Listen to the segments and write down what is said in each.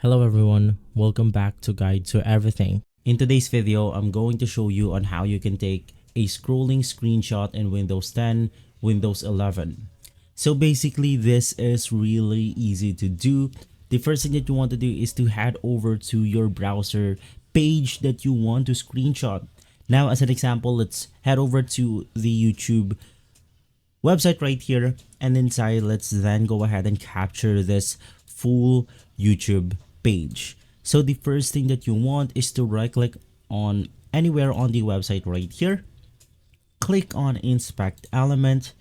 Hello everyone, welcome back to Guide to Everything. In today's video, I'm going to show you on how you can take a scrolling screenshot in Windows 10, Windows 11. So basically, this is really easy to do. The first thing that you want to do is to head over to your browser page that you want to screenshot. Now, as an example, let's head over to the YouTube website right here, and inside let's then go ahead and capture this full YouTube page. So the first thing that you want is to right click on anywhere on the website right here, click on inspect element,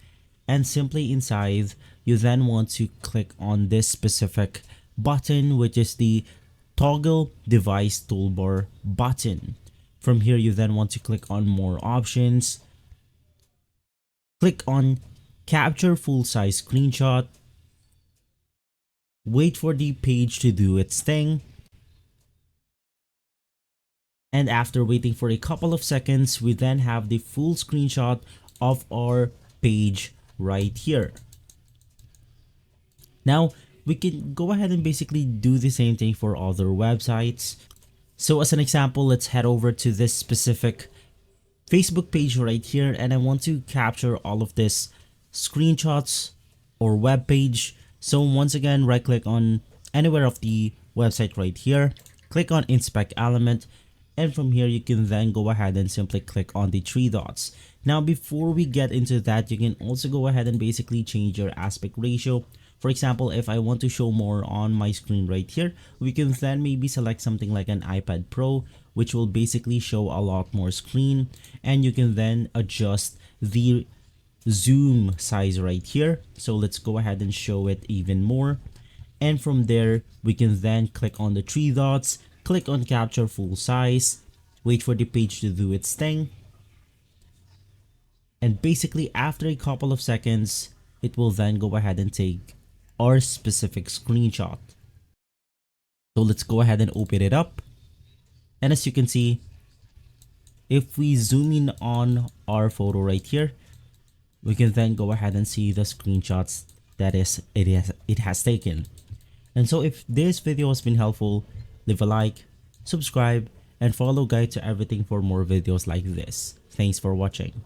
and simply inside you then want to click on this specific button, which is the toggle device toolbar button. From here you then want to click on more options, click on capture full size screenshot, wait for the page to do its thing, and after waiting for a couple of seconds, we then have the full screenshot of our page right here. Now we can go ahead and basically do the same thing for other websites. So as an example, let's head over to this specific Facebook page right here, and I want to capture all of this screenshots or web page. So once again, right click on anywhere of the website right here, click on inspect element, and from here you can then go ahead and simply click on the three dots. Now before we get into that, you can also go ahead and basically change your aspect ratio. For example, if I want to show more on my screen right here, we can then maybe select something like an iPad Pro, which will basically show a lot more screen, and you can then adjust the zoom size right here. So let's go ahead and show it even more, and from there we can then click on the three dots, click on capture full size, wait for the page to do its thing, and basically after a couple of seconds it will then go ahead and take our specific screenshot. So let's go ahead and open it up, and as you can see, if we zoom in on our photo right here, we can then go ahead and see the screenshots that it has taken. And so if this video has been helpful, leave a like, subscribe, and follow Guide to Everything for more videos like this. Thanks for watching.